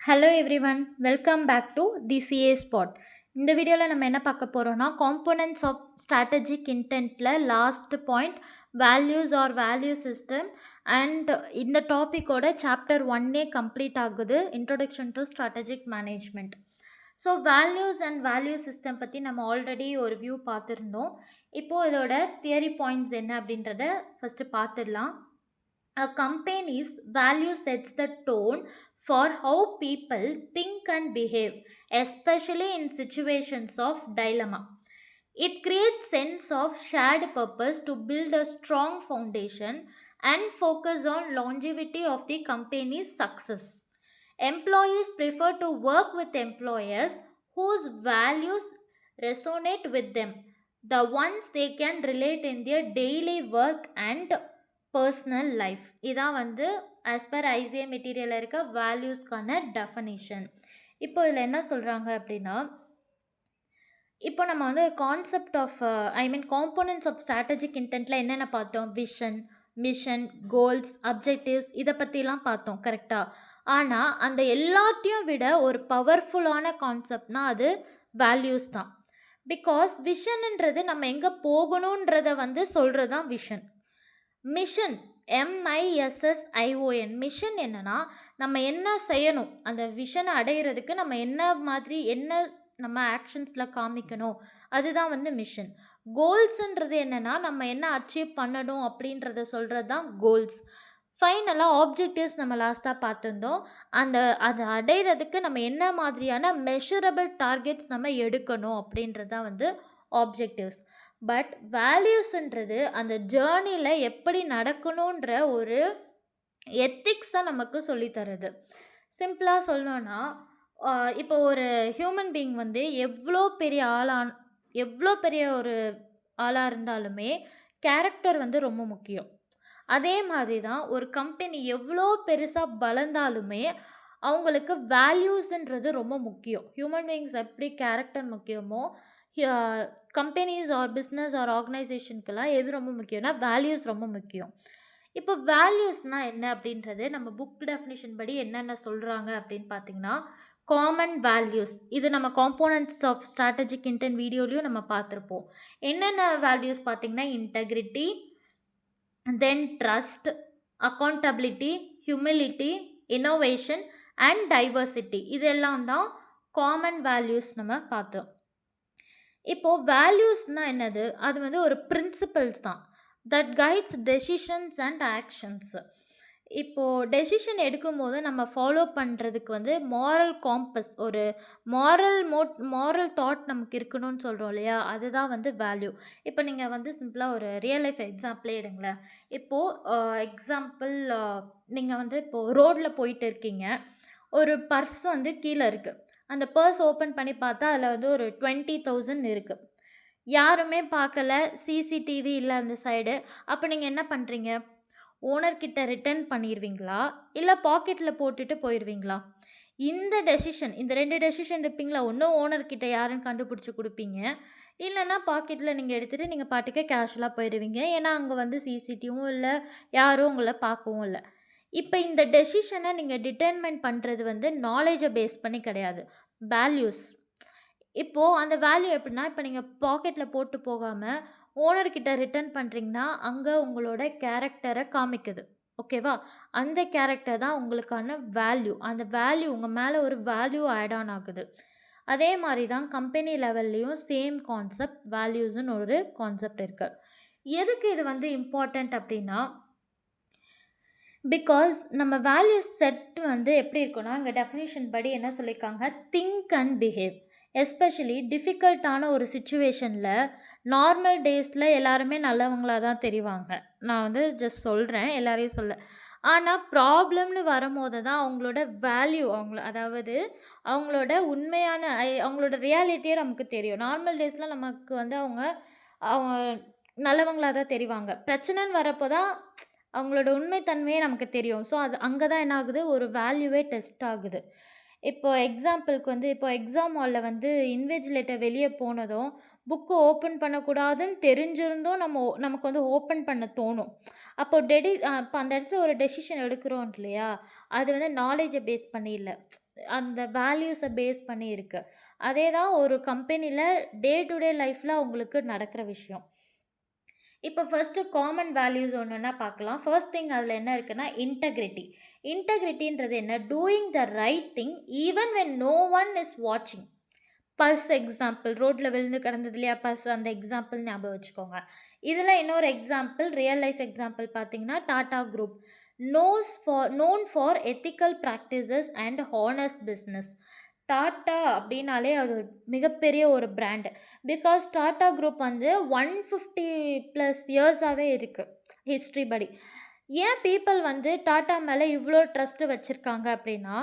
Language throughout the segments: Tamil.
Hello everyone, welcome back to the CA spot. இந்த வீடியோவில் நம்ம என்ன பார்க்க போகிறோம்னா காம்போனன்ட்ஸ் ஆஃப் ஸ்ட்ராட்டஜிக் இன்டென்ட்டில் last point values or value system. And இந்த டாப்பிக்கோட சாப்டர் 1 கம்ப்ளீட் ஆகுது, introduction to strategic management. So values and value system பற்றி நம்ம ஆல்ரெடி ஒரு வியூ பார்த்துருந்தோம். இப்போது இதோட தியரி பாயிண்ட்ஸ் என்ன அப்படின்றத ஃபஸ்ட்டு பார்த்துடலாம். A company's value sets the tone for how people think and behave, especially in situations of dilemma. It creates sense of shared purpose to build a strong foundation and focus on longevity of the company's success. Employees prefer to work with employers whose values resonate with them, the ones they can relate in their daily work and personal life. இதான் வந்து ஆஸ் பர் ஐசிஏ மெட்டீரியலில் இருக்க வேல்யூஸ்க்கான டெஃபனிஷன். இப்போ இதில் என்ன சொல்கிறாங்க அப்படின்னா, இப்போ நம்ம வந்து concept of components of strategic இன்டென்ட்டில் என்னென்ன பார்த்தோம்? விஷன், மிஷன், கோல்ஸ், அப்ஜெக்டிவ்ஸ், இதை பற்றிலாம் பார்த்தோம் கரெக்டாக. ஆனால் அந்த எல்லாத்தையும் விட ஒரு பவர்ஃபுல்லான கான்செப்ட்னா அது வேல்யூஸ் தான். பிகாஸ் விஷன்ன்றது நம்ம எங்கே போகணுன்றதை வந்து சொல்கிறது தான் விஷன். மிஷன், MISSION, மிஷன் என்னன்னா நம்ம என்ன செய்யணும், அந்த விஷனை அடையிறதுக்கு நம்ம என்ன நம்ம ஆக்ஷன்ஸில் காமிக்கணும், அதுதான் வந்து மிஷன். கோல்ஸுன்றது என்னென்னா நம்ம என்ன அச்சீவ் பண்ணணும் அப்படின்றத சொல்கிறது தான் கோல்ஸ். ஃபைனலாக ஆப்ஜெக்டிவ்ஸ் நம்ம லாஸ்ட்டாக பார்த்துருந்தோம். அதை அடையிறதுக்கு நம்ம என்ன மாதிரியான மெஷரபிள் டார்கெட்ஸ் நம்ம எடுக்கணும் அப்படின்றது தான் வந்து ஆப்ஜெக்டிவ்ஸ். பட் வேல்யூஸ்ன்றது அந்த ஜேர்னியில் எப்படி நடக்கணுன்ற ஒரு எத்திக்ஸை நமக்கு சொல்லித்தருது. சிம்பிளாக சொல்லணுன்னா, இப்போ ஒரு ஹியூமன் பீயிங் வந்து எவ்வளோ பெரிய ஒரு ஆளாக இருந்தாலுமே கேரக்டர் வந்து ரொம்ப முக்கியம். அதே மாதிரி தான் ஒரு கம்பெனி எவ்வளோ பெருசாக வளர்ந்தாலுமே அவங்களுக்கு வேல்யூஸ்ன்றது ரொம்ப முக்கியம். ஹியூமன் பீயிங்ஸ் எப்படி கேரக்டர் முக்கியமோ, கம்பெனிஸ் ஆர் பிஸ்னஸ் ஆர் ஆர்கனைசேஷனுக்கெல்லாம் எது ரொம்ப முக்கியம்னா வேல்யூஸ் ரொம்ப முக்கியம். இப்போ வேல்யூஸ்னால் என்ன அப்படின்றது நம்ம புக் டெஃபினிஷன் படி என்னென்ன சொல்கிறாங்க அப்படின்னு பார்த்தீங்கன்னா, காமன் வேல்யூஸ். இது நம்ம காம்போனன்ட்ஸ் ஆஃப் ஸ்ட்ராட்டஜிக் இன்டென்ட் வீடியோலையும் நம்ம பார்த்துருப்போம். என்னென்ன வேல்யூஸ் பார்த்தீங்கன்னா, integrity, then trust, accountability, humility, innovation and diversity. இதெல்லாம் தான் காமன் வேல்யூஸ் நம்ம பார்த்தோம். இப்போது வேல்யூஸ்னால் என்னது? அது வந்து ஒரு பிரின்சிபல்ஸ் தான் that guides decisions and actions. இப்போது டெசிஷன் எடுக்கும்போது நம்ம ஃபாலோ பண்ணுறதுக்கு வந்து மாரல் காம்பஸ், ஒரு மாரல் தாட் நமக்கு இருக்கணும்னு சொல்கிறோம் இல்லையா, அதுதான் வந்து வேல்யூ. இப்போ நீங்கள் வந்து சிம்பிளாக ஒரு ரியல் லைஃப் எக்ஸாம்பிளே எடுங்களேன். இப்போது எக்ஸாம்பிள், நீங்கள் வந்து இப்போது ரோட்டில் போயிட்டு இருக்கீங்க, ஒரு பர்ஸ் வந்து கீழே இருக்குது. அந்த பர்ஸ் ஓப்பன் பண்ணி பார்த்தா அதில் வந்து ஒரு 20,000 இருக்குது. யாருமே பார்க்கல, சிசிடிவி இல்லை அந்த சைடு. அப்போ நீங்கள் என்ன பண்ணுறீங்க? ஓனர்கிட்ட ரிட்டர்ன் பண்ணிடுவீங்களா, இல்லை பாக்கெட்டில் போட்டுட்டு போயிடுவீங்களா? இந்த 2 டெசிஷன் இருப்பீங்களா? ஒன்று ஓனர்கிட்ட யாருன்னு கண்டுபிடிச்சி கொடுப்பீங்க, இல்லைன்னா பாக்கெட்டில் நீங்கள் எடுத்துகிட்டு நீங்கள் பாட்டுக்கே கேஷுவலாக போயிடுவீங்க. ஏன்னா அங்கே வந்து சிசிடிவியும் இல்லை, யாரும் உங்களை பார்க்கவும் இல்லை. இப்போ இந்த டெசிஷனை நீங்கள் டிட்டர்மைன் பண்ணுறது வந்து நாலேஜை பேஸ் பண்ணி கிடையாது, வேல்யூஸ். இப்போது அந்த வேல்யூ எப்படின்னா, இப்போ நீங்கள் பாக்கெட்டில் போட்டு போகாமல் ஓனர்கிட்ட ரிட்டர்ன் பண்ணுறீங்கன்னா அங்கே உங்களோட கேரக்டரை காமிக்குது. ஓகேவா? அந்த கேரக்டர் தான் உங்களுக்கான வேல்யூ. அந்த வேல்யூ உங்கள் மேலே ஒரு வேல்யூ ஆட் ஆன் ஆகுது. அதே மாதிரி தான் கம்பெனி லெவல்லையும் சேம் கான்செப்ட், வேல்யூஸ்ன்னு ஒரு கான்செப்ட் இருக்குது. எதுக்கு இது வந்து இம்பார்ட்டண்ட் அப்படின்னா, பிகாஸ் நம்ம வேல்யூஸ் செட் வந்து எப்படி இருக்குன்னா, இங்கே டெஃபினிஷன் படி என்ன சொல்லியிருக்காங்க, திங்க் அண்ட் பிஹேவ். எஸ்பெஷலி டிஃபிகல்ட்டான ஒரு சுச்சுவேஷனில் நார்மல் டேஸில் எல்லாருமே நல்லவங்களாக தான் தெரிவாங்க. நான் வந்து ஜஸ்ட் சொல்கிறேன், எல்லாரையும் சொல்ல. ஆனால் ப்ராப்ளம்னு வரும்போது தான் அவங்களோட வேல்யூ, அதாவது அவங்களோட உண்மையான அவங்களோட ரியாலிட்டியே நமக்கு தெரியும். நார்மல் டேஸில் நமக்கு வந்து அவங்க நல்லவங்களாக தான் தெரிவாங்க. பிரச்சனைன்னு வரப்போ தான் அவங்களோட உண்மைத்தன்மையே நமக்கு தெரியும். ஸோ அது அங்கே தான் என்ன ஆகுது, ஒரு வேல்யூவே டெஸ்ட் ஆகுது. இப்போ எக்ஸாம்பிளுக்கு வந்து இப்போ எக்ஸாம் ஹால்ல வந்து இன்விஜிலேட்டர் வெளிய போனதும், புக்க ஓப்பன் பண்ணக்கூடாதுன்னு தெரிஞ்சிருந்தும் நமக்கு வந்து ஓப்பன் பண்ண தோணும். அப்போ அப்ப அந்த இடத்துல ஒரு டெசிஷன் எடுக்கிறோம் இல்லையா? அது வந்து நாலேட்ஜ பேஸ் பண்ணி இல்ல. அந்த வேல்யூஸ பேஸ் பண்ணி இருக்கு. அதே தான் ஒரு கம்பெனில டே டு டே லைஃப்ல அவங்களுக்கு நடக்கிற விஷயம். இப்போ ஃபர்ஸ்ட்டு காமன் வேல்யூஸ் ஒன்னொன்னா பார்க்கலாம். ஃபர்ஸ்ட் திங் அதில என்ன இருக்குன்னா, இன்டெகிரிட்டி. இன்டெகிரிட்டின்றது என்ன? Doing the right thing even when no one is வாட்சிங். பர்ஸ் எக்ஸாம்பிள் ரோட்ல விழுந்து கிடந்தது இல்லையா பர்ஸ், அந்த எக்ஸாம்பிள் ஞாபகம் வச்சுக்கோங்க. இதில இன்னொரு எக்ஸாம்பிள், ரியல் லைஃப் எக்ஸாம்பிள் பார்த்தீங்கன்னா, Tata group known for ethical practices and honest business. Tata அப்படின்னாலே அது ஒரு மிகப்பெரிய ஒரு பிராண்ட். பிகாஸ் டாட்டா குரூப் வந்து 150 ப்ளஸ் இயர்ஸாவே இருக்கு ஹிஸ்ட்ரி படி. ஏன் பீப்பிள் வந்து டாட்டா மேல இவ்ளோ ட்ரஸ்ட் வச்சிருக்காங்க அப்படின்னா,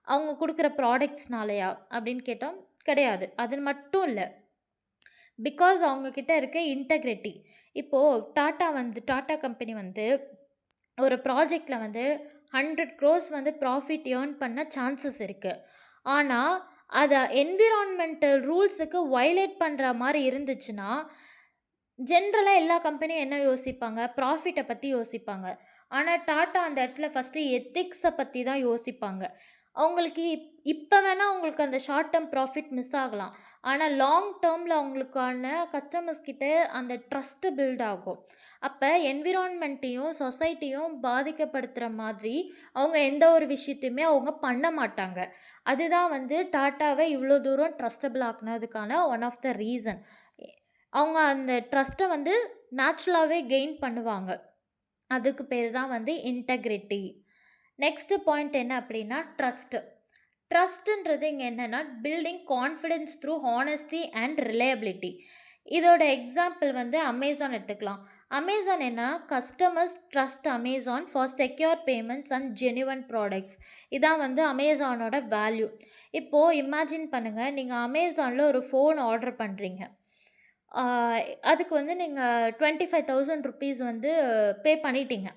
அவங்க குடுக்குற ப்ராடக்ட்ஸ்னாலயா அப்படின்னு கேட்டா கிடையாது. அது மட்டும் இல்ல. பிகாஸ் அவங்க கிட்ட இருக்க இன்டெகிரிட்டி. இப்போ டாடா கம்பெனி வந்து ஒரு ப்ராஜெக்ட்ல வந்து 100 க்ரோர்ஸ் வந்து ப்ராஃபிட் ஏர்ன் பண்ண சான்சஸ் இருக்கு. ஆனா, அத என்விரான்மென்டல் ரூல்ஸுக்கு வயலேட் பண்ற மாரி இருந்துச்சுன்னா, ஜென்ரலா எல்லா கம்பெனியும் என்ன யோசிப்பாங்க? ப்ராஃபிட்ட பத்தி யோசிப்பாங்க. ஆனா, டாட்டா அந்த இடத்துல ஃபர்ஸ்ட்டு எத்திக்ஸ பத்தி தான் யோசிப்பாங்க. அவங்களுக்கு இப்ப வேணா அவங்களுக்கு அந்த ஷார்ட் டெர்ம் ப்ராஃபிட் மிஸ் ஆகலாம். ஆனா, லாங் டெர்ம்ல அவங்களுக்கான கஸ்டமர்ஸ் கிட்ட அந்த ட்ரஸ்ட் பில்ட் ஆகும். அப்ப என்விரான்மென்ட்டையும், சொசைட்டியும் பாதிக்கப்படுத்துற மாதிரி அவங்க எந்த ஒரு விஷயத்தையுமே அவங்க பண்ண மாட்டாங்க. அதுதான் வந்து டாட்டாவ இவ்ளோ தூரம் ட்ரஸ்டபிள் ஆக்குனதுக்கான ஒன் ஆஃப் த ரீசன். அவங்க அந்த ட்ரஸ்ட்ட வந்து நேச்சுரலாவே கெயின் பண்ணுவாங்க. அதுக்கு பேரு தான் வந்து இன்டெகிரிட்டி. நெக்ஸ்ட் பாயிண்ட் என்ன அப்படின்னா, ட்ரஸ்ட்டுன்றது இங்க என்னன்னா, building confidence through honesty and reliability. இதோட எக்ஸாம்பிள் வந்து அமேசான் எடுத்துக்கலாம். அமேசான் என்னன்னா, customers trust Amazon for secure payments and genuine products. இதான் வந்து அமேசானோட வேல்யூ. இப்போ இமேஜின் பண்ணுங்க, நீங்க அமேசான்ல ஒரு ஃபோன் ஆர்டர் பண்றீங்க. ஆ, அதுக்கு வந்து நீங்க ₹25,000 வந்து பே பண்ணிட்டீங்க.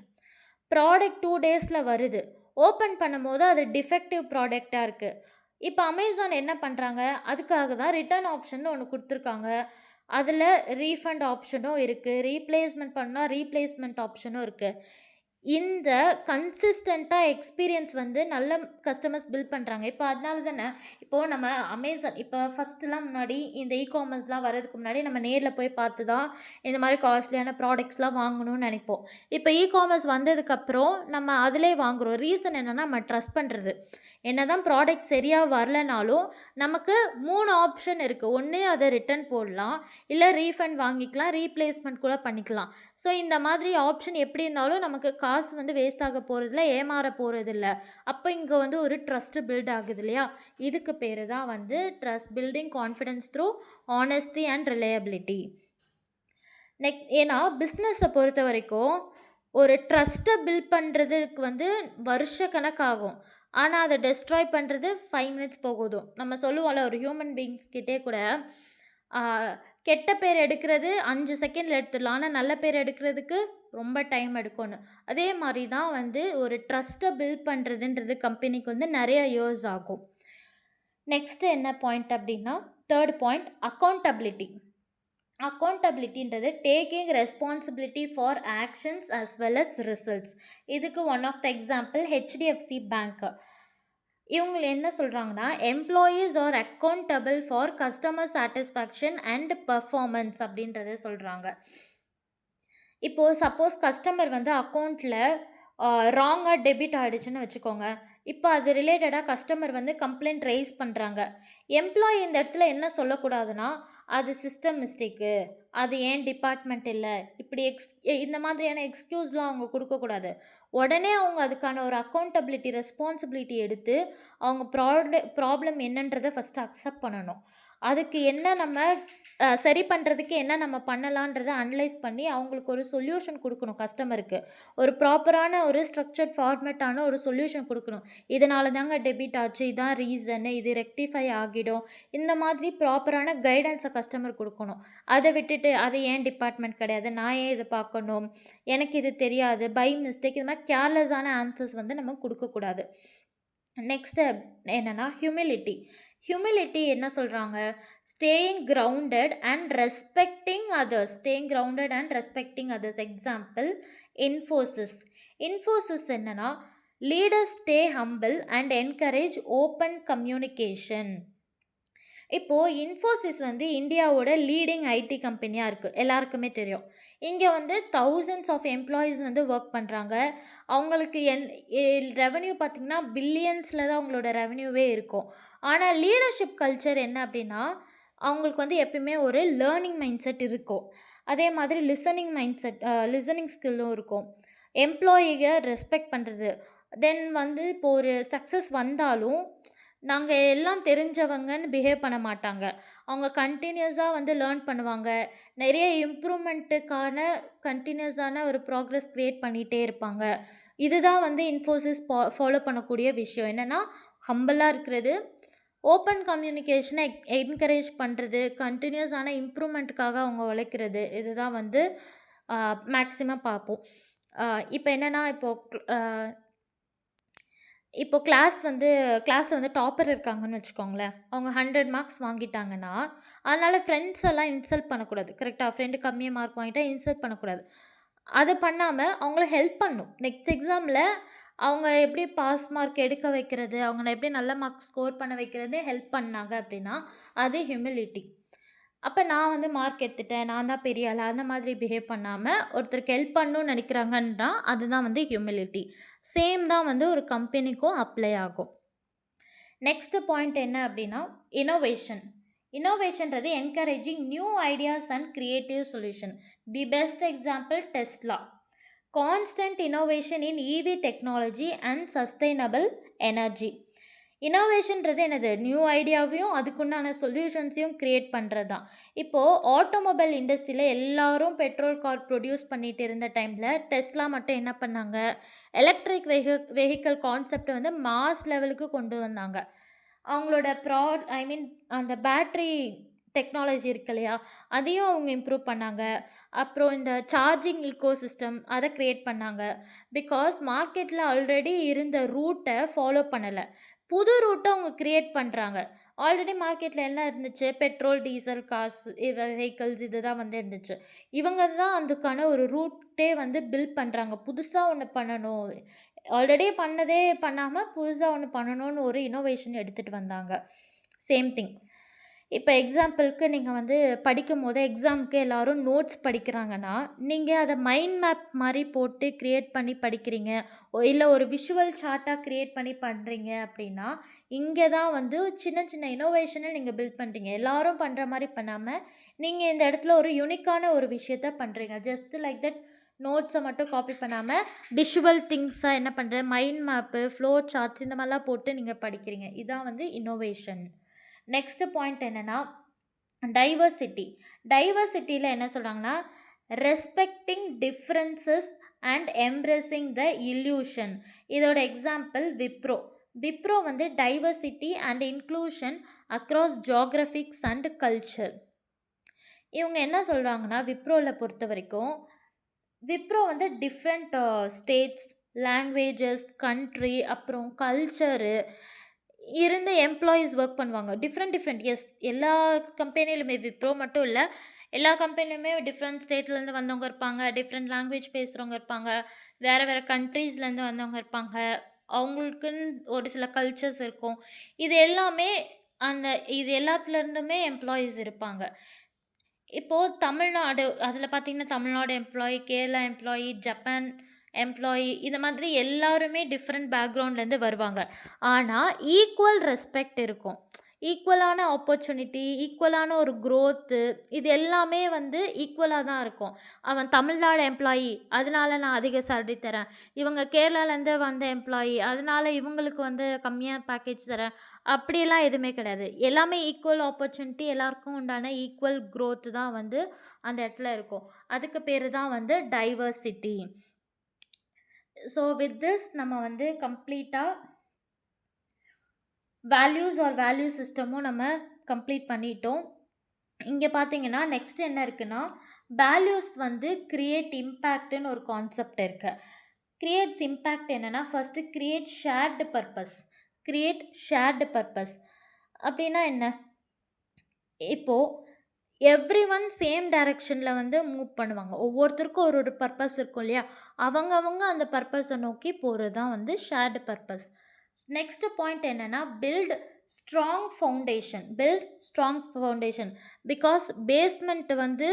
ப்ராடக்ட் 2 டேஸ்ல வருது. ஓப்பன் பண்ணும்போது அது டிஃபெக்டிவ் ப்ராடக்ட்டா இருக்கு. இப்ப அமேசான் என்ன பண்றாங்க? அதுக்காக தான் ரிட்டர்ன் ஆப்ஷன்னு ஒண்ணு குடுத்துருக்காங்க. அதுல ரீஃபண்ட் ஆப்ஷனும் இருக்கு. ரீப்ளேஸ்மென்ட் பண்ணா ரீப்ளேஸ்மென்ட் ஆப்ஷனும் இருக்கு. இந்த கன்சிஸ்டன்ட்டா எக்ஸ்பீரியன்ஸ் வந்து நல்ல கஸ்டமர்ஸ் பில்ட் பண்றாங்க. இப்ப அதனால தானே, இப்போ நம்ம அமேசான் இப்ப ஃபர்ஸ்ட்டுலாம் முன்னாடி இந்த காமர்ஸ்லாம் வரதுக்கு முன்னாடி நம்ம நேர்ல போய் பார்த்து தான் இந்த மாரி காஸ்ட்லியான ப்ராடக்ட்ஸ்லாம் வாங்கணும்னு நெனைப்போம். இப்ப காமர்ஸ் வந்ததுக்கப்புறம் நம்ம அதிலயே வாங்குறோம். ரீசன் என்னன்னா, நம்ம ட்ரஸ்ட் பண்றது. என்னதான் ப்ராடக்ட் சரியா வரலனாலும், நமக்கு 3 ஆப்ஷன் இருக்கு. ஒண்ணு அத ரிட்டர்ன் போடலாம், இல்ல ரீஃபண்ட் வாங்கிக்கலாம், ரீப்ளேஸ்மென்ட் கூட பண்ணிக்கலாம். ஸோ இந்த மாதிரி ஆப்ஷன் எப்படி இருந்தாலும் நமக்கு காசு வந்து வேஸ்ட் ஆக போறதில்ல, ஏமாற போறதில்ல. அப்ப இங்க வந்து ஒரு ட்ரஸ்ட் பில்ட் ஆகுது இல்லையா? இதுக்கு பேரு தான் வந்து building confidence through honesty and reliability. ஏன்னா பிஸ்னஸ பொறுத்தவரைக்கும், ஒரு ட்ரஸ்ட்ட பில்ட் பண்றதுக்கு வந்து வருஷ கணக்காகும். ஆனா, அத டெஸ்ட்ராய் பண்றது 5 மினிட்ஸ் போகுதும். நம்ம சொல்லுவோம்ல, ஒரு ஹியூமன் பீயிங்ஸ் கிட்டயே கூட ஆ, கெட்ட பேர் எடுக்கிறது 5 செகண்ட்ல எடுத்துடலாம். ஆனா, நல்ல பேர் எடுக்கிறதுக்கு ரொம்ப டைம் எடுக்கும்னு. அதே மாரி தான் வந்து ஒரு ட்ரஸ்ட்ட பில்ட் பண்றதுன்றது கம்பெனிக்கு வந்து நெறைய இயர்ஸ் ஆகும். நெக்ஸ்ட் என்ன பாயிண்ட் அப்டின்னா, 3 பாயிண்ட் அக்கவுண்டபிலிட்டி. அக்கவுண்டபிலிட்டின்றது taking responsibility for actions as well as results. இதுக்கு one of the example HDFC bank. இவங்க என்ன சொல்கிறாங்கன்னா, employees are accountable for customer satisfaction and performance அப்படின்றத சொல்கிறாங்க. இப்போது சப்போஸ் கஸ்டமர் வந்து அக்கௌண்ட்டில் ராங்காக டெபிட் ஆகிடுச்சுன்னு வச்சுக்கோங்க. இப்போ அது ரிலேட்டடாக கஸ்டமர் வந்து கம்ப்ளைண்ட் ரைஸ் பண்ணுறாங்க. எம்ப்ளாயி இந்த இடத்துல என்ன சொல்லக்கூடாதுன்னா, அது சிஸ்டம் மிஸ்டேக்கு, அது ஏன் டிபார்ட்மெண்ட் இல்லை, இப்படி இந்த மாதிரியான எக்ஸ்கியூஸ்லாம் அவங்க கொடுக்கக்கூடாது. உடனே அவங்க அதுக்கான ஒரு அக்கௌண்டபிலிட்டி ரெஸ்பான்சிபிலிட்டி எடுத்து அவங்க ப்ராப்ளம் என்னன்றதை ஃபஸ்ட்டு அக்செப்ட் பண்ணணும். அதுக்கு என்ன நம்ம சரி பண்ணுறதுக்கு என்ன நம்ம பண்ணலான்றதை அனலைஸ் பண்ணி அவங்களுக்கு ஒரு சொல்யூஷன் கொடுக்கணும் கஸ்டமருக்கு. ஒரு ப்ராப்பரான ஒரு ஸ்ட்ரக்சர்ட் ஃபார்மேட்டான ஒரு சொல்யூஷன் கொடுக்கணும். இதனால தாங்க டெபிட் ஆச்சு, இதான் ரீசன்னு, இது ரெக்டிஃபை ஆகிடும். இந்த மாதிரி ப்ராப்பரான கைடன்ஸை கஸ்டமர் கொடுக்கணும். அதை விட்டுட்டு அது ஏன் டிபார்ட்மெண்ட் கிடையாது, நான் ஏன் இதை பார்க்கணும், எனக்கு இது தெரியாது, பை மிஸ்டேக், இது மாதிரி கேர்லெஸ்ஸான ஆன்சர்ஸ் வந்து நம்ம கொடுக்கக்கூடாது. நெக்ஸ்ட்டு என்னன்னா ஹியூமிலிட்டி. ஹியூமிலிட்டி என்ன சொல்றாங்க? Staying grounded and respecting others. Staying grounded and respecting others. Example Infosys. Infosys என்னன்னா leaders stay humble and encourage open communication. இப்போது இன்ஃபோசிஸ் வந்து இந்தியாவோட லீடிங் ஐடி கம்பெனியாக இருக்குது, எல்லாருக்குமே தெரியும். இங்கே வந்து தௌசண்ட்ஸ் ஆஃப் எம்ப்ளாயீஸ் வந்து ஒர்க் பண்ணுறாங்க. அவங்களுக்கு ரெவென்யூ பார்த்திங்கன்னா பில்லியன்ஸில் தான் அவங்களோட ரெவென்யூவே இருக்கும். ஆனால் லீடர்ஷிப் கல்ச்சர் என்ன அப்படின்னா அவங்களுக்கு வந்து எப்பயுமே ஒரு லேர்னிங் மைண்ட் செட் இருக்கும். அதே மாதிரி லிசனிங் ஸ்கில்லும் இருக்கும். எம்ப்ளாயியை ரெஸ்பெக்ட் பண்ணுறது. தென் வந்து இப்போ ஒரு சக்ஸஸ் வந்தாலும் நாங்கள் எல்லாம் தெரிஞ்சவங்கன்னு பிஹேவ் பண்ண மாட்டாங்க. அவங்க கண்டினியூஸாக வந்து லேர்ன் பண்ணுவாங்க. நிறைய இம்ப்ரூவ்மெண்ட்டுக்கான கண்டினியூஸான ஒரு ப்ராக்ரஸ் க்ரியேட் பண்ணிகிட்டே இருப்பாங்க. இதுதான் வந்து இன்ஃபோசிஸ் ஃபாலோ பண்ணக்கூடிய விஷயம். என்னென்னா ஹம்பிளாக இருக்கிறது, ஓப்பன் கம்யூனிகேஷனை என்கரேஜ் பண்ணுறது, கண்டினியூஸான இம்ப்ரூவ்மெண்ட்டுக்காக அவங்க உழைக்கிறது. இதுதான் வந்து மேக்ஸிமம் பார்ப்போம். இப்போ என்னென்னா இப்போ கிளாஸில் வந்து டாப்பர் இருக்காங்கன்னு வச்சுக்கோங்களேன். அவங்க 100 மார்க்ஸ் வாங்கிட்டாங்கன்னா, அதனால் ஃப்ரெண்ட்ஸ் எல்லாம் இன்சல்ட் பண்ணக்கூடாது. கரெக்டாக? ஃப்ரெண்டு கம்மியாக மார்க் வாங்கிட்டா இன்சல்ட் பண்ணக்கூடாது. அது பண்ணாமல் அவங்கள ஹெல்ப் பண்ணணும். நெக்ஸ்ட் எக்ஸாமில் அவங்க எப்படி பாஸ் மார்க் எடுக்க வைக்கிறது, அவங்கள எப்படி நல்ல மார்க் ஸ்கோர் பண்ண வைக்கிறது ஹெல்ப் பண்ணாங்க அப்படின்னா, அது ஹியூமிலிட்டி. அப்போ நான் வந்து மார்க் எடுத்துட்டேன், நான் தான் பெரிய ஆள், அந்த மாதிரி பிஹேவ் பண்ணாமல் ஒருத்தருக்கு ஹெல்ப் பண்ணணும்னு நினைக்கிறாங்கன்னா அதுதான் வந்து ஹியூமிலிட்டி. சேம் தான் வந்து ஒரு கம்பெனிக்கும் அப்ளை ஆகும். நெக்ஸ்ட் பாயிண்ட் என்ன அப்படின்னா இனோவேஷன். இனோவேஷன்றது encouraging new ideas and creative solution. The best example Tesla. Constant innovation in EV technology and sustainable energy. இனோவேஷன்றது என்னது? நியூ ஐடியாவையும் அதுக்குண்டான சொல்யூஷன்ஸையும் க்ரியேட் பண்ணுறது தான். இப்போது ஆட்டோமொபைல் இண்டஸ்ட்ரியில் எல்லாரும் பெட்ரோல் கார் ப்ரொடியூஸ் பண்ணிகிட்டு இருந்த டைமில் டெஸ்லா மட்டும் என்ன பண்ணாங்க? எலக்ட்ரிக் வெஹிக்கிள் கான்செப்டை வந்து மாஸ் லெவலுக்கு கொண்டு வந்தாங்க. அவங்களோட அந்த பேட்ரி டெக்னாலஜி இருக்கு இல்லையா, அதையும் அவங்க இம்ப்ரூவ் பண்ணாங்க. அப்புறம் இந்த சார்ஜிங் ஈக்கோசிஸ்டம் அதை க்ரியேட் பண்ணாங்க. பிகாஸ் மார்க்கெட்டில் ஆல்ரெடி இருந்த ரூட்டை ஃபாலோ பண்ணலை, புது ரூட்டை அவங்க க்ரியேட் பண்ணுறாங்க. ஆல்ரெடி மார்க்கெட்டில் என்ன இருந்துச்சு? பெட்ரோல், டீசல் கார்ஸ், வெஹிக்கிள்ஸ் இது தான் வந்து இருந்துச்சு. இவங்க தான் அதுக்கான ஒரு ரூட்டே வந்து பில்ட் பண்ணுறாங்க. புதுசாக ஒன்று பண்ணணும், ஆல்ரெடி பண்ணதே பண்ணாமல் புதுசாக ஒன்று பண்ணணும்னு ஒரு இனோவேஷன் எடுத்துகிட்டு வந்தாங்க. Same thing. இப்போ எக்ஸாம்பிளுக்கு நீங்கள் வந்து படிக்கும்போது எக்ஸாமுக்கு எல்லோரும் நோட்ஸ் படிக்கிறாங்கன்னா, நீங்கள் அதை மைண்ட் மேப் மாதிரி போட்டு க்ரியேட் பண்ணி படிக்கிறீங்க, இல்லை ஒரு விஷுவல் சார்ட்டாக க்ரியேட் பண்ணி பண்ணுறீங்க அப்படின்னா, இங்கே தான் வந்து சின்ன சின்ன இனோவேஷனை நீங்கள் பில்ட் பண்ணுறீங்க. எல்லோரும் பண்ணுற மாதிரி பண்ணாமல் நீங்கள் இந்த இடத்துல ஒரு யூனிக்கான ஒரு விஷயத்த பண்ணுறீங்க. ஜஸ்ட் லைக் தட் நோட்ஸை மட்டும் காப்பி பண்ணாமல் விஷுவல் திங்ஸாக என்ன பண்ணுறது, மைண்ட் மேப்பு, ஃப்ளோ சார்ட்ஸ் இந்த மாதிரிலாம் போட்டு நீங்கள் படிக்கிறீங்க. இதான் வந்து இனோவேஷன். நெக்ஸ்ட் பாயிண்ட் என்னென்னா டைவர்சிட்டி. டைவர்சிட்டியில் என்ன சொல்கிறாங்கன்னா respecting differences and embracing the illusion. இதோட எக்ஸாம்பிள் விப்ரோ. விப்ரோ வந்து diversity and inclusion across geographics and culture. இவங்க என்ன சொல்கிறாங்கன்னா விப்ரோவில் பொறுத்த வரைக்கும் விப்ரோ வந்து டிஃப்ரெண்ட் ஸ்டேட்ஸ், லாங்குவேஜஸ், கண்ட்ரி, அப்புறம் கல்ச்சரு இருந்த எம்ப்ளாயீஸ் ஒர்க் பண்ணுவாங்க. டிஃப்ரெண்ட் எஸ், எல்லா கம்பெனிலுமே விப்ரோ மட்டும் இல்லை, எல்லா கம்பெனிலுமே டிஃப்ரெண்ட் ஸ்டேட்லேருந்து வந்தவங்க இருப்பாங்க, டிஃப்ரெண்ட் லாங்குவேஜ் பேசுகிறவங்க இருப்பாங்க, வேறு வேறு கண்ட்ரீஸ்லேருந்து வந்தவங்க இருப்பாங்க, அவங்களுக்குன்னு ஒரு சில கல்ச்சர்ஸ் இருக்கும். இது எல்லாத்துலேருந்துமே எம்ப்ளாயீஸ் இருப்பாங்க. இப்போது தமிழ்நாடு, அதில் பார்த்திங்கன்னா Tamil Nadu employee, Kerala employee, Japan employee, இந்த மாதிரி எல்லாருமே டிஃப்ரெண்ட் பேக்ரவுண்ட்லேருந்து வருவாங்க. ஆனால் ஈக்குவல் ரெஸ்பெக்ட் இருக்கும், ஈக்குவலான ஆப்பர்ச்சுனிட்டி, ஈக்குவலான ஒரு க்ரோத்து, இது எல்லாமே வந்து ஈக்குவலாக தான் இருக்கும். அவன் தமிழ்நாடு எம்ப்ளாயி அதனால நான் அதிக சேலரி தரேன், இவங்க கேரளாலேருந்து வந்த எம்ப்ளாயி அதனால இவங்களுக்கு வந்து கம்மியாக பேக்கேஜ் தரேன், அப்படியெல்லாம் எதுவுமே கிடையாது. எல்லாமே ஈக்குவல் ஆப்பர்ச்சுனிட்டி, எல்லாருக்கும் உண்டான ஈக்குவல் க்ரோத்து தான் வந்து அந்த இடத்துல இருக்கும். அதுக்கு பேர் தான் வந்து டைவர்சிட்டி. ஸோ வித் திஸ் நம்ம வந்து கம்ப்ளீட்டாக வேல்யூ சிஸ்டமும் நம்ம கம்ப்ளீட் பண்ணிட்டோம். இங்கே பார்த்தீங்கன்னா நெக்ஸ்ட் என்ன இருக்குன்னா வேல்யூஸ் வந்து கிரியேட் இம்பேக்ட்னு ஒரு கான்செப்ட் இருக்குது. கிரியேட்ஸ் இம்பேக்ட் என்னென்னா first create shared purpose. Create shared purpose. அப்படின்னா என்ன? இப்போ எவ்ரி ஒன் சேம் டைரக்ஷனில் வந்து மூவ் பண்ணுவாங்க. ஒவ்வொருத்தருக்கும் ஒரு ஒரு பர்பஸ் இருக்கும் இல்லையா? அவங்க அந்த பர்பஸை நோக்கி போகிறது தான் வந்து ஷேர்டு பர்பஸ். நெக்ஸ்ட் பாயிண்ட் என்னன்னா, build strong foundation. Because basement வந்து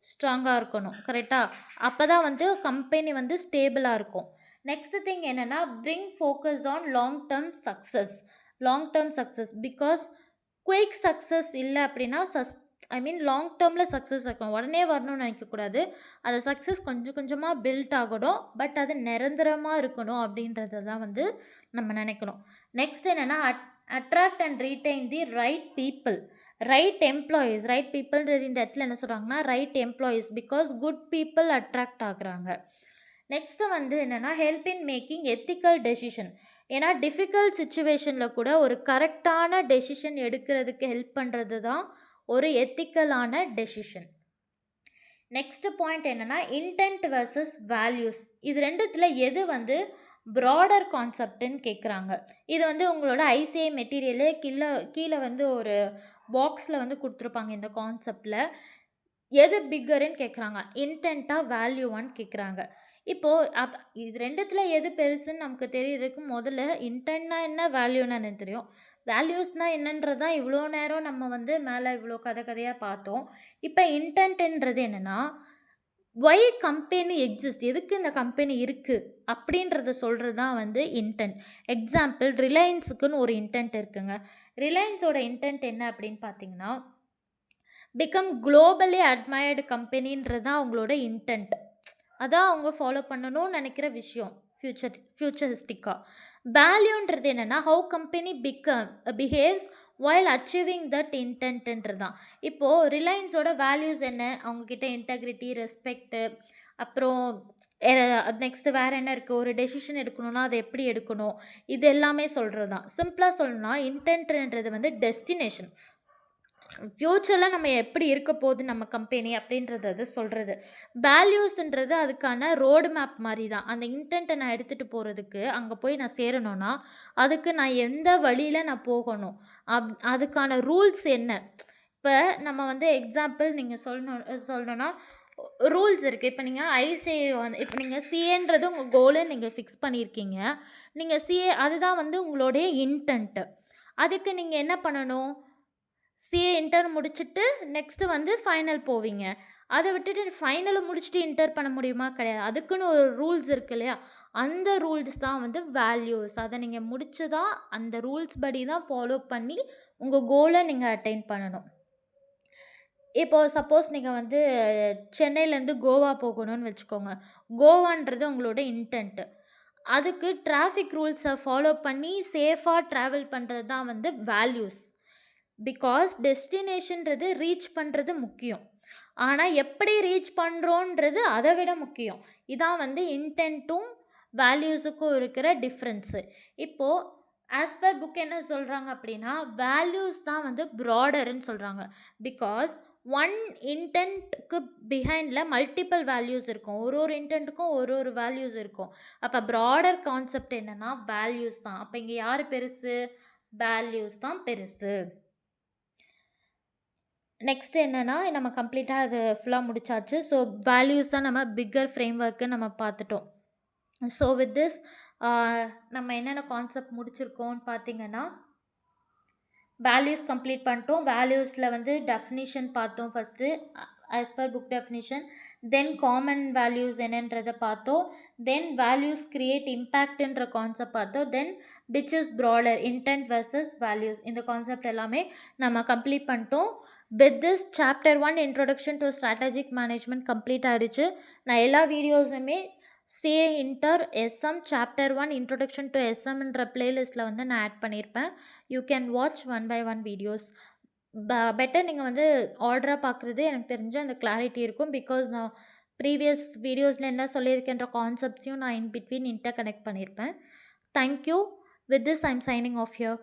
ஸ்ட்ராங்காக இருக்கணும், கரெக்டாக? அப்போ தான் வந்து கம்பெனி வந்து ஸ்டேபிளாக இருக்கும். நெக்ஸ்ட் திங் என்னென்னா, bring focus on long term success. Because quick success இல்லை அப்படின்னா லாங் டேர்மில் சக்ஸஸ் இருக்கும், உடனே வரணும்னு நினைக்கக்கூடாது. அந்த சக்ஸஸ் கொஞ்சம் கொஞ்சமாக பில்ட் ஆகணும், பட் அது நிரந்தரமாக இருக்கணும் அப்படின்றத தான் வந்து நம்ம நினைக்கணும். நெக்ஸ்ட் என்னென்னா, attract and retain the right employees. Right பீப்புள்ன்றது இந்த இடத்துல என்ன சொல்கிறாங்கன்னா, right employees. Because good people attract ஆகுறாங்க. நெக்ஸ்ட்டு வந்து என்னென்னா, help in making ethical decision. ஏன்னா டிஃபிகல்ட் சுச்சுவேஷனில் கூட ஒரு கரெக்டான டெசிஷன் எடுக்கிறதுக்கு ஹெல்ப் பண்ணுறது தான் ஒரு எத்திக்கலான டெசிஷன். நெக்ஸ்ட் பாயிண்ட் என்னென்னா, இன்டென்ட் வர்சஸ் வேல்யூஸ். இது ரெண்டுத்தில் எது வந்து ப்ராடர் கான்செப்டுன்னு கேட்குறாங்க. இது வந்து உங்களோட ஐசிஐ மெட்டீரியலே கீழே வந்து ஒரு பாக்ஸில் வந்து கொடுத்துருப்பாங்க. இந்த கான்செப்டில் எது பிக்கருன்னு கேட்குறாங்க, இன்டென்ட்டாக வேல்யூவான்னு கேட்குறாங்க. இப்போது இது ரெண்டுத்தில் எது பெருசுன்னு நமக்கு தெரியறதுக்கு முதல்ல இன்டென்ட்னா என்ன, வேல்யூன்னு எனக்கு தெரியும். வேல்யூஸ்னால் என்னன்றது தான் இவ்வளோ நேரம் நம்ம வந்து மேலே இவ்வளோ கதையாக பார்த்தோம். இப்போ இன்டென்ட்ன்றது என்னென்னா, ஒய் கம்பெனி எக்ஸிஸ்ட், எதுக்கு இந்த கம்பெனி இருக்குது அப்படின்றத சொல்கிறது தான் வந்து இன்டென்ட். எக்ஸாம்பிள், ரிலையன்ஸுக்குன்னு ஒரு இன்டென்ட் இருக்குங்க. ரிலையன்ஸோட இன்டென்ட் என்ன அப்படின்னு பார்த்தீங்கன்னா, பிகம் குளோபலி அட்மையர்டு கம்பெனின்றது தான் அவங்களோட இன்டென்ட். அதான் அவங்க ஃபாலோ பண்ணணும்னு நினைக்கிற விஷயம் ஃப்யூச்சரிஸ்டிக்காக. வேல்யூன்றது என்னென்னா, how company behaves while achieving that இன்டென்ட்ன்றது தான். இப்போது ரிலையன்ஸோட வேல்யூஸ் என்ன, அவங்கக்கிட்ட இன்டெகிரிட்டி, ரெஸ்பெக்ட்டு, அப்புறம் நெக்ஸ்ட்டு வேறு என்ன இருக்குது, ஒரு டெசிஷன் எடுக்கணும்னா அதை எப்படி எடுக்கணும், இது எல்லாமே சொல்கிறது தான். சிம்பிளாக சொல்லணும்னா, இன்டென்ட்ன்றது வந்து டெஸ்டினேஷன், ஃப்யூச்சரில் நம்ம எப்படி இருக்க போகுது நம்ம கம்பெனி அப்படின்றது அது சொல்கிறது. வேல்யூஸ்ன்றது அதுக்கான ரோடு மேப் மாதிரி தான். அந்த இன்டென்ட்டை நான் எடுத்துகிட்டு போகிறதுக்கு, அங்கே போய் நான் சேரணும்னா அதுக்கு நான் எந்த வழியில் நான் போகணும், அதுக்கான ரூல்ஸ் என்ன. இப்போ நம்ம வந்து எக்ஸாம்பிள் நீங்கள் சொல்லணுன்னா ரூல்ஸ் இருக்குது. இப்போ நீங்கள் ஐசிஐ வந்து இப்போ நீங்கள் சிஏன்றது உங்கள் கோலை நீங்கள் ஃபிக்ஸ் பண்ணியிருக்கீங்க. நீங்கள் சிஏ அதுதான் வந்து உங்களுடைய இன்டென்ட்டு. அதுக்கு நீங்கள் என்ன பண்ணணும், சிஏ இன்டர் முடிச்சுட்டு நெக்ஸ்ட்டு வந்து ஃபைனல் போவீங்க. அதை விட்டுட்டு ஃபைனலை முடிச்சுட்டு இன்டர் பண்ண முடியுமா? கிடையாது. அதுக்குன்னு ஒரு ரூல்ஸ் இருக்குது இல்லையா? அந்த ரூல்ஸ் தான் வந்து வேல்யூஸ். அதை நீங்கள் முடிச்சு தான் அந்த ரூல்ஸ் படி தான் ஃபாலோ பண்ணி உங்கள் கோலை நீங்கள் அட்டைன் பண்ணணும். இப்போது சப்போஸ் நீங்கள் வந்து சென்னையிலேருந்து கோவா போகணும்னு வச்சுக்கோங்க. கோவான்றது உங்களோட இன்டென்ட்டு. அதுக்கு டிராஃபிக் ரூல்ஸை ஃபாலோ பண்ணி சேஃபாக ட்ராவல் பண்ணுறது தான் வந்து வேல்யூஸ். பிகாஸ் டெஸ்டினேஷன்றது ரீச் பண்ணுறது முக்கியம், ஆனால் எப்படி ரீச் பண்ணுறோன்றது அதை விட முக்கியம். இதான் வந்து இன்டென்ட்டும் வேல்யூஸுக்கும் இருக்கிற டிஃப்ரென்ஸு. இப்போது ஆஸ் பர் புக் என்ன சொல்கிறாங்க அப்படின்னா, வேல்யூஸ் தான் வந்து ப்ராடர்ன்னு சொல்கிறாங்க. பிகாஸ் ஒன் இன்டென்ட்க்கு பிஹைண்டில் மல்டிபிள் வேல்யூஸ் இருக்கும். ஒரு இன்டென்ட்டுக்கும் ஒரு வேல்யூஸ் இருக்கும். அப்போ ப்ராடர் கான்செப்ட் என்னென்னா வேல்யூஸ் தான். அப்போ இங்கே யார் பெருசு? வேல்யூஸ் தான் பெருசு. நெக்ஸ்ட்டு என்னென்னா, நம்ம கம்ப்ளீட்டாக அது ஃபுல்லாக முடிச்சாச்சு. ஸோ வேல்யூஸ் தான் நம்ம பிக்கர் ஃப்ரேம் ஒர்க்கு நம்ம பார்த்துட்டோம். ஸோ வித் திஸ் நம்ம என்னென்ன கான்செப்ட் முடிச்சிருக்கோம்னு பார்த்தீங்கன்னா, வேல்யூஸ் கம்ப்ளீட் பண்ணிட்டோம். வேல்யூஸில் வந்து டெஃபினிஷன் பார்த்தோம் first as per book definition. Then common values என்னன்றதை பார்த்தோம். தென் வேல்யூஸ் கிரியேட் இம்பேக்ட்ன்ற கான்செப்ட் பார்த்தோம். Then which is broader, intent versus values. இந்த கான்செப்ட் எல்லாமே நம்ம கம்ப்ளீட் பண்ணிட்டோம். With this chapter 1 introduction to strategic management complete ஆகிடுச்சு. நான் எல்லா வீடியோஸுமே CA inter SM chapter 1 introduction to எஸ்எம்ன்ற பிளேலிஸ்ட்டில் வந்து நான் ஆட் பண்ணியிருப்பேன். You can watch 1 by 1 videos. Better நீங்கள் வந்து ஆர்டராக பார்க்குறது எனக்கு தெரிஞ்ச அந்த கிளாரிட்டி இருக்கும். பிகாஸ் நான் ப்ரீவியஸ் வீடியோஸில் என்ன சொல்லியிருக்கேன்ற கான்செப்ட்ஸையும் நான் இன் பிட்வீன் இன்டர் கனெக்ட் பண்ணியிருப்பேன். Thank you. With this I am signing off here.